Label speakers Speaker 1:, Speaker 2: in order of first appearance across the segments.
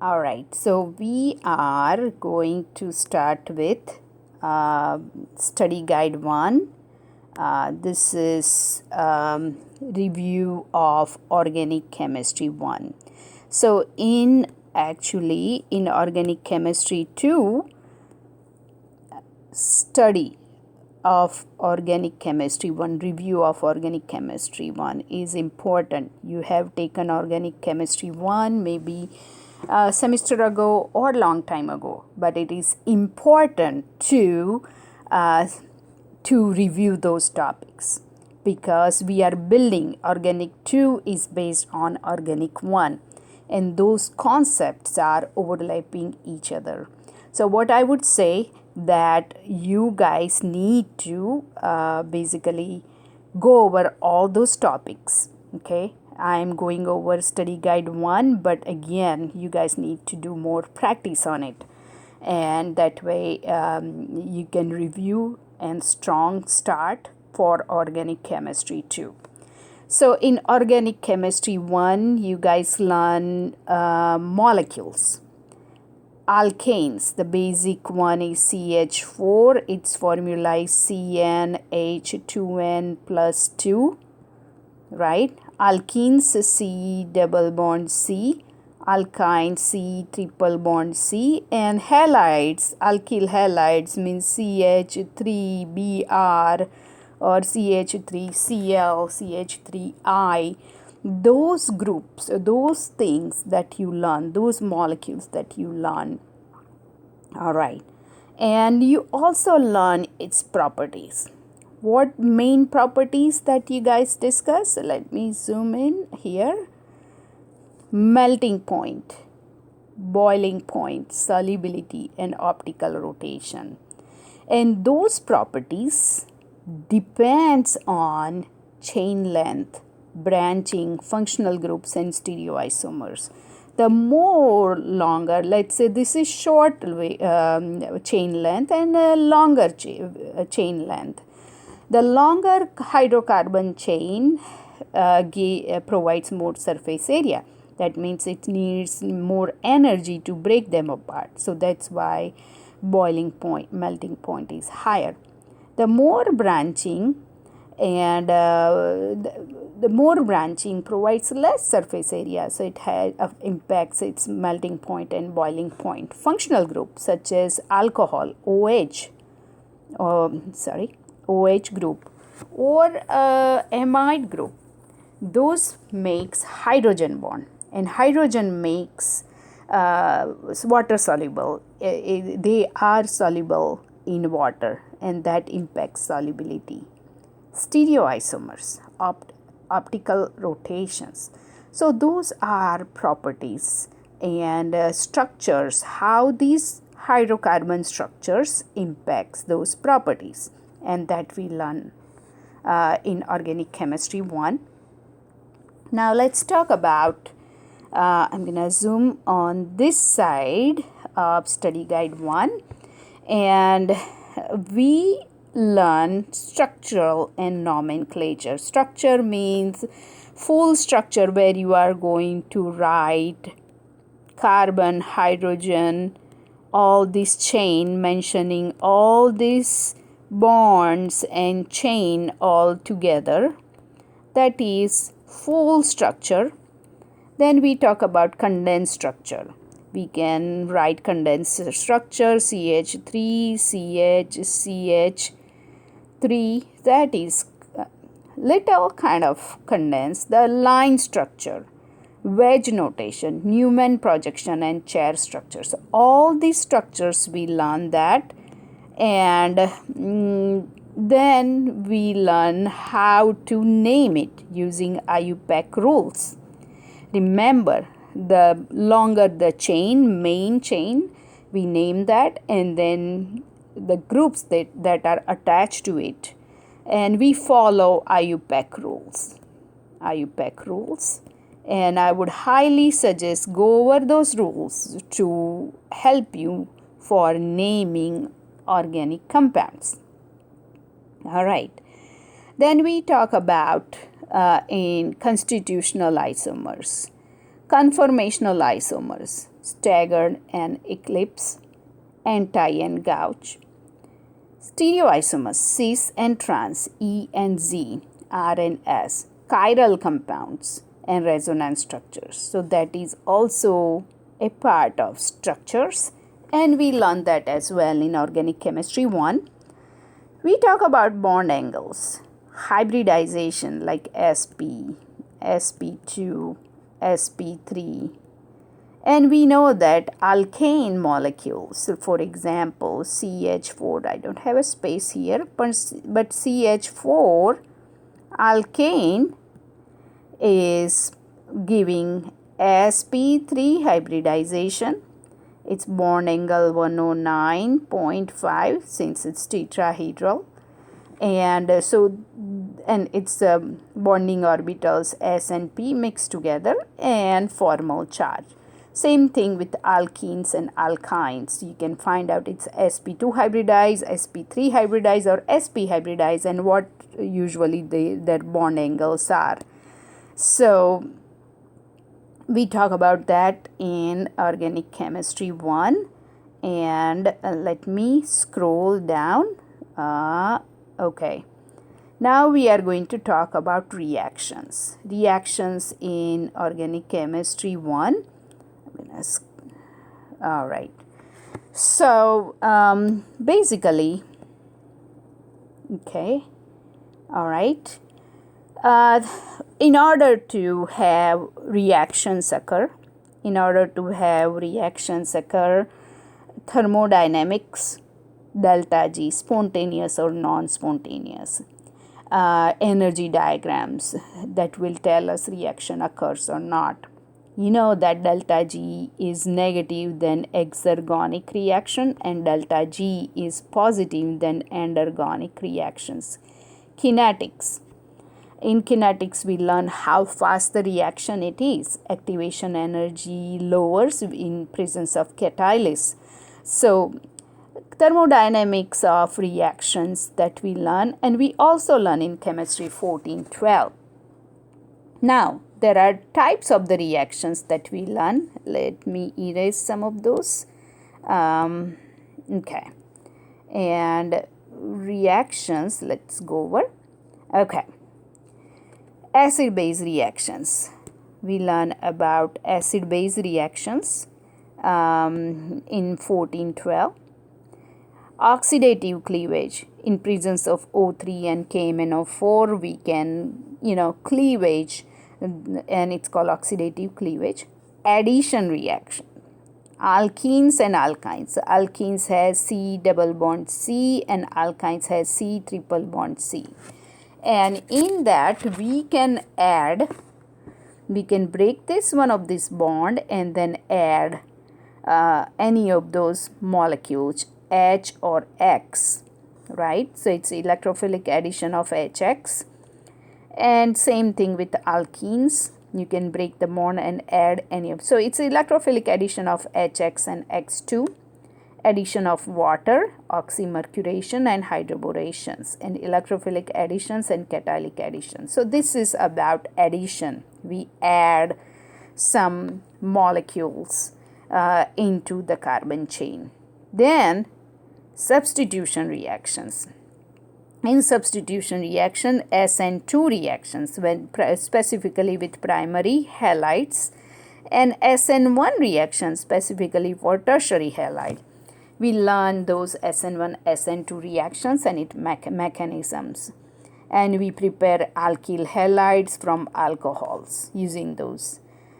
Speaker 1: All right, so we are going to start with study guide 1. This is review of organic chemistry 1. So in organic chemistry 2, study of organic chemistry 1, review of organic chemistry 1 is important. You have taken organic chemistry 1 maybe a semester ago or long time ago, but it is important to review those topics because we are building organic 2 is based on organic 1 and those concepts are overlapping each other. So what I would say that you guys need to basically go over all those topics. Okay, I'm going over study guide 1, but again you guys need to do more practice on it, and that way you can review and strong start for organic chemistry 2. So in organic chemistry 1 you guys learn molecules. Alkenes, the basic one is CH4, its formula is CnH2n plus 2, right? Alkenes, C double bond C, alkynes, C triple bond C, and halides, alkyl halides means CH3Br or CH3Cl, CH3I. Those groups, those things that you learn, those molecules that you learn. All right, and you also learn its properties. What main properties that you guys discuss? Let me zoom in here. Melting point, boiling point, solubility, and optical rotation. And those properties depends on chain length, branching, functional groups, and stereoisomers. The more longer, let's say this is short chain length and a longer chain length. The longer hydrocarbon chain provides more surface area. That means it needs more energy to break them apart. So that's why boiling point, melting point is higher. The more branching and the more branching provides less surface area, so it impacts its melting point and boiling point. Functional groups such as alcohol, OH group or amide group, those makes hydrogen bond, and hydrogen makes water soluble. They are soluble in water and that impacts solubility. Stereoisomers, optical rotations. So those are properties and structures, how these hydrocarbon structures impacts those properties, and that we learn in organic chemistry 1. Now let's talk about, I'm going to zoom on this side of study guide 1, and we learn structural and nomenclature. Structure means full structure where you are going to write carbon, hydrogen, all this chain, mentioning all these bonds and chain all together. That is full structure. Then we talk about condensed structure. We can write condensed structure CH3, CH3, that is little kind of condensed. The line structure, wedge notation, Newman projection, and chair structure. So all these structures we learn that, and then we learn how to name it using IUPAC rules. Remember, the longer the chain, main chain, we name that, and then the groups that are attached to it, and we follow IUPAC rules. And I would highly suggest go over those rules to help you for naming organic compounds. All right. Then we talk about in constitutional isomers, conformational isomers. staggered and eclipse, anti and gauge. Stereoisomers, cis and trans, E and Z, R and S, chiral compounds, and resonance structures. So that is also a part of structures, and we learned that as well in Organic Chemistry 1. We talk about bond angles, hybridization like sp, sp2, sp3, and we know that alkane molecules, for example, CH4, I don't have a space here, but CH4 alkane is giving sp3 hybridization. Its bond angle 109.5 since it's tetrahedral, and its bonding orbitals s and p mixed together and formal charge. Same thing with alkenes and alkynes. You can find out it's sp2 hybridized, sp3 hybridized, or sp hybridized, and what usually their bond angles are. So we talk about that in Organic Chemistry 1, and let me scroll down. Okay. Now we are going to talk about reactions. Reactions in Organic Chemistry 1. All right. So basically, okay. All right. In order to have reactions occur, thermodynamics, delta G, spontaneous or non-spontaneous, energy diagrams that will tell us reaction occurs or not. You know that delta G is negative then exergonic reaction, and delta G is positive then endergonic reactions. Kinetics. In kinetics, we learn how fast the reaction it is. Activation energy lowers in presence of catalysis. So, thermodynamics of reactions that we learn, and we also learn in Chemistry 14-12. Now, there are types of the reactions that we learn. Let me erase some of those. Okay. And reactions, let's go over. Okay. Acid-base reactions. We learn about acid-base reactions in 14-12. Oxidative cleavage. In presence of O3 and KMnO4, we can, cleavage, and it's called oxidative cleavage. Addition reaction. Alkenes and alkynes. Alkenes has C double bond C, and alkynes has C triple bond C. And in that we can break this one of this bond and then add any of those molecules, H or X, right? So it's electrophilic addition of HX. And same thing with alkenes. You can break the bond and add any of. So it's electrophilic addition of HX and X2. Addition of water, oxymercuration, and hydroborations, and electrophilic additions and cationic additions. So this is about addition. We add some molecules into the carbon chain. Then substitution reactions. In substitution reaction, SN2 reactions, when specifically with primary halides, and SN1 reactions specifically for tertiary halide. We learn those SN1, SN2 reactions and its mechanisms. And we prepare alkyl halides from alcohols using those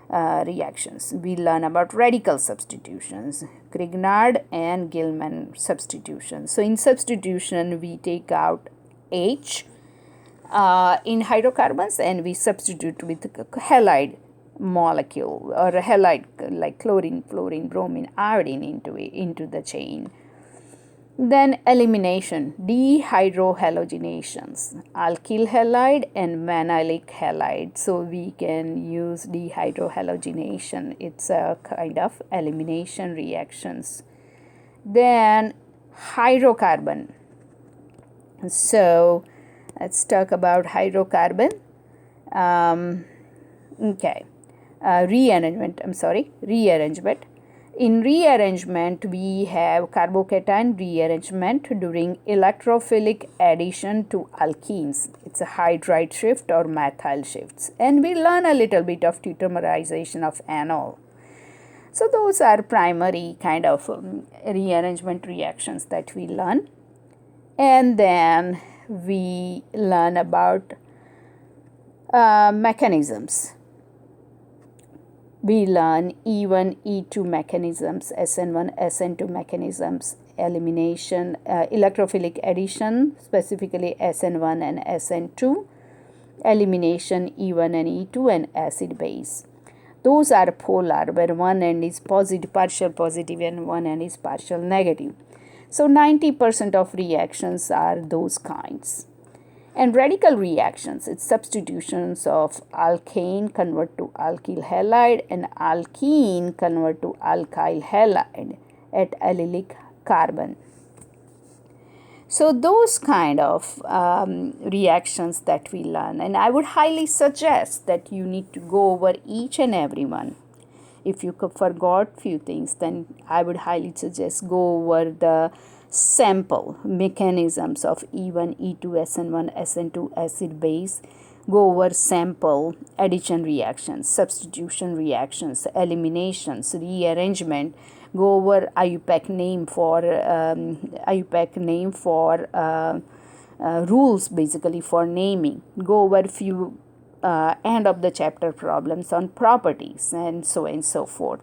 Speaker 1: reactions. We learn about radical substitutions, Grignard and Gilman substitutions. So in substitution, we take out H in hydrocarbons and we substitute with halide molecule or a halide like chlorine, fluorine, bromine, iodine into the chain. Then elimination, dehydrohalogenations, alkyl halide and vanillic halide. So we can use dehydrohalogenation. It's a kind of elimination reactions. Then hydrocarbon. So let's talk about hydrocarbon. Rearrangement. In rearrangement, we have carbocation rearrangement during electrophilic addition to alkenes. It's a hydride shift or methyl shifts. And we learn a little bit of tautomerization of anol. So those are primary kind of rearrangement reactions that we learn. And then we learn about mechanisms. We learn E1, E2 mechanisms, SN1, SN2 mechanisms, elimination, electrophilic addition, specifically SN1 and SN2, elimination E1 and E2, and acid base. Those are polar, where one end is positive, partial positive, and one end is partial negative. So 90% of reactions are those kinds. And radical reactions, it's substitutions of alkane convert to alkyl halide and alkene convert to alkyl halide at allylic carbon. So those kind of reactions that we learn, and I would highly suggest that you need to go over each and every one. If you forgot few things, then I would highly suggest go over the sample mechanisms of E1, E2, SN1, SN2, acid base. Go over sample addition reactions, substitution reactions, eliminations, rearrangement. Go over IUPAC name for rules basically for naming. Go over few end of the chapter problems on properties and so forth.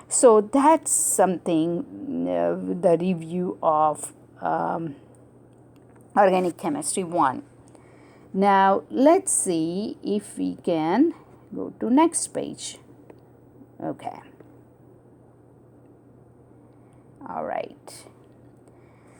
Speaker 1: So that's something, the review of Organic Chemistry 1. Now let's see if we can go to next page. Okay. All right.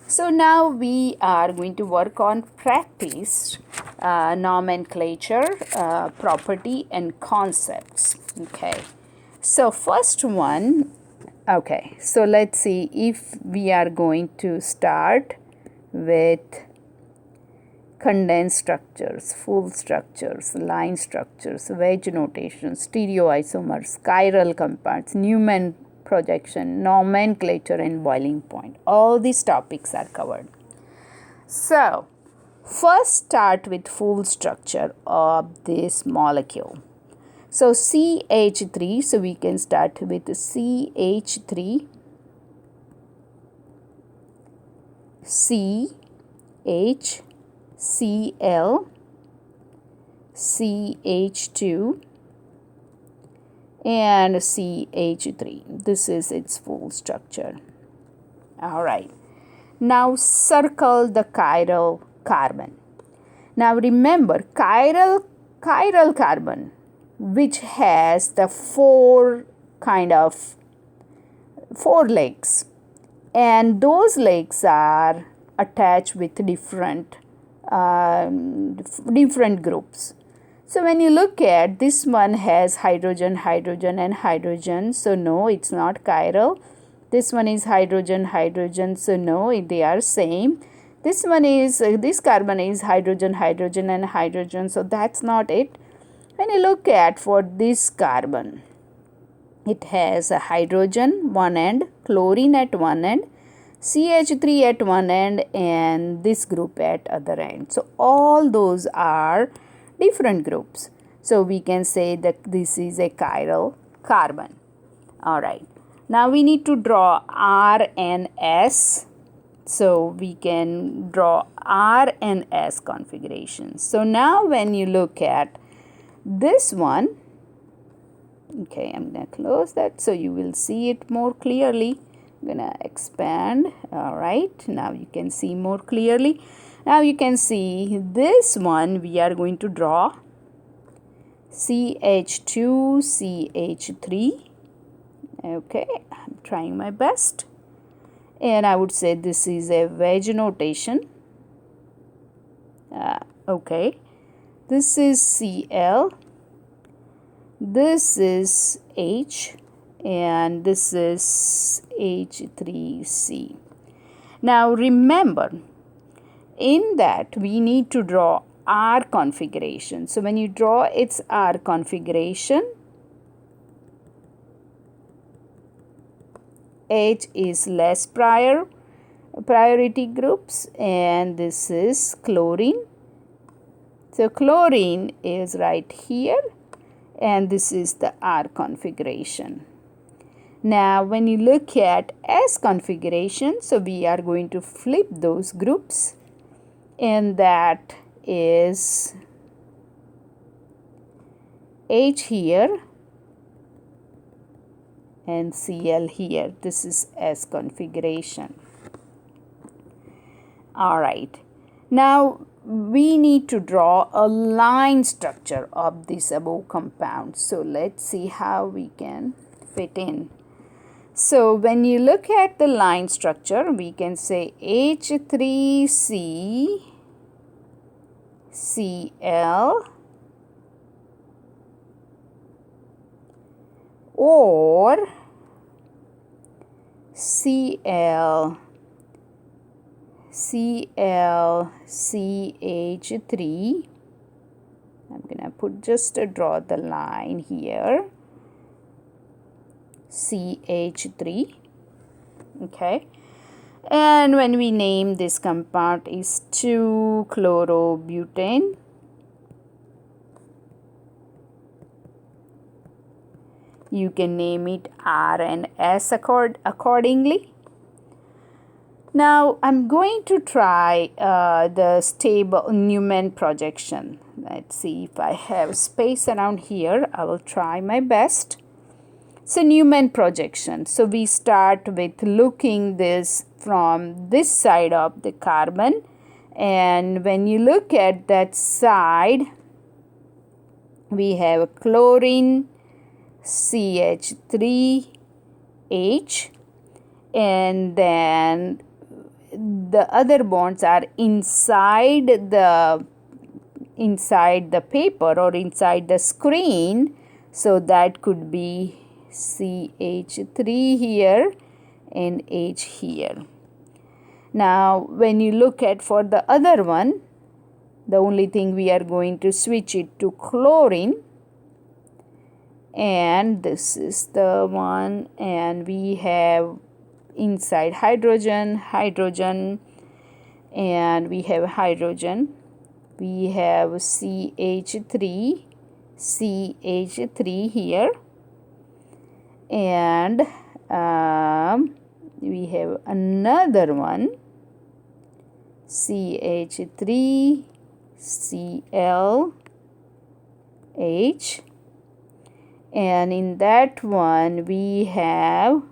Speaker 1: So now we are going to work on practice, nomenclature, property, and concepts. Okay. So first one, okay, so let's see if we are going to start with condensed structures, full structures, line structures, wedge notation, stereoisomers, chiral compounds, Newman projection, nomenclature, and boiling point. All these topics are covered. So first start with full structure of this molecule. So CH3, so we can start with CH3, CH, Cl, CH2, and CH3. This is its full structure. All right. Now circle the chiral carbon. Now remember, chiral carbon, which has the four legs, and those legs are attached with different groups. So when you look at this one has hydrogen, hydrogen, and hydrogen, so no, it's not chiral. This one is hydrogen, hydrogen, so no, they are same. This one is this carbon is hydrogen, hydrogen, and hydrogen, so that's not it. When you look at for this carbon, it has a hydrogen one end, chlorine at one end, CH3 at one end, and this group at other end. So all those are different groups. So we can say that this is a chiral carbon. All right. Now we need to draw R and S. So we can draw R and S configurations. So now when you look at this one, okay, I'm going to close that so you will see it more clearly. I'm going to expand. All right, now you can see more clearly. Now you can see this one we are going to draw CH2, CH3. Okay, I'm trying my best. And I would say this is a wedge notation. Okay. This is Cl, this is H, and this is H3C. Now remember, in that we need to draw R configuration. So when you draw its R configuration, H is less priority groups, and this is chlorine. So chlorine is right here, and this is the R configuration. Now when you look at S configuration, so we are going to flip those groups, and that is H here and Cl here. This is S configuration. Alright, now we need to draw a line structure of this above compound. So let's see how we can fit in. So when you look at the line structure, we can say H3C Cl or ClCH3. I'm gonna draw the line here. CH3. Okay, and when we name this compound is 2-chlorobutane, you can name it R and S accordingly. Now I'm going to try the stable Newman projection. Let's see if I have space around here. I will try my best. So Newman projection. So we start with looking this from this side of the carbon, and when you look at that side, we have chlorine CH3H, and then the other bonds are inside the paper or inside the screen, so that could be CH3 here and H here. Now when you look at for the other one, the only thing we are going to switch it to chlorine, and this is the one, and we have inside hydrogen, and we have hydrogen. We have CH3 here, and we have another one, CH3 ClH, and in that one we have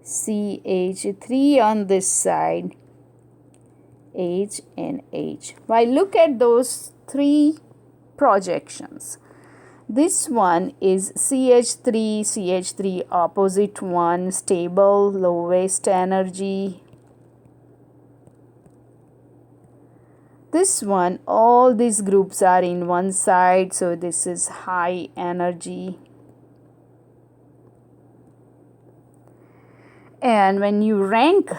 Speaker 1: CH3 on this side, H and H. Well, look at those three projections. This one is CH3 opposite one, stable, lowest energy. This one, all these groups are in one side, so this is high energy. And when you rank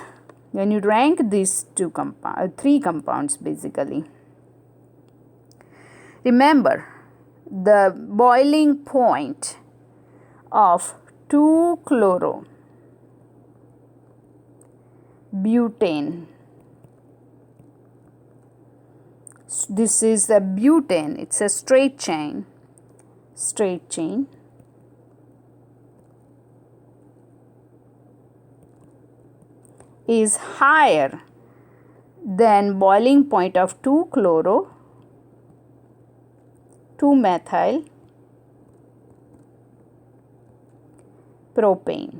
Speaker 1: these three compounds basically, remember the boiling point of 2-chlorobutane. This is the butane, it's a straight chain, is higher than boiling point of 2-methyl propane.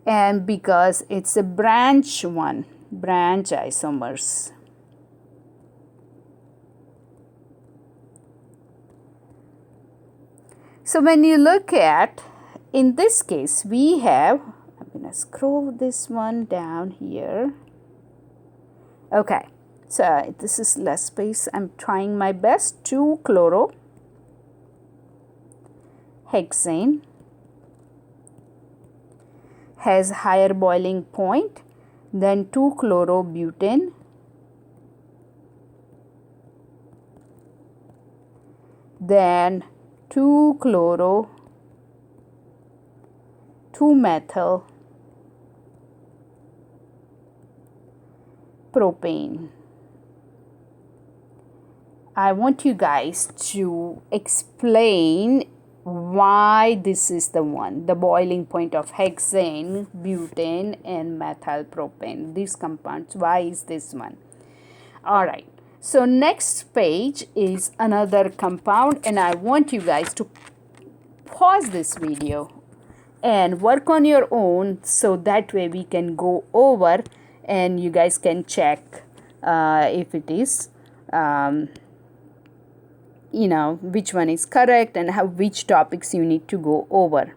Speaker 1: And because it's a branch isomers. So when you look at, in this case, we have, I'm going to scroll this one down here. Okay, so this is less space. I'm trying my best. 2-chlorohexane has higher boiling point than 2-chlorobutane. Then 2-chloro, 2-methyl propane. I want you guys to explain why this is the one, the boiling point of hexane, butane, and methyl propane. These compounds, why is this one? All right. So next page is another compound, and I want you guys to pause this video and work on your own, so that way we can go over and you guys can check if it is which one is correct and which topics you need to go over.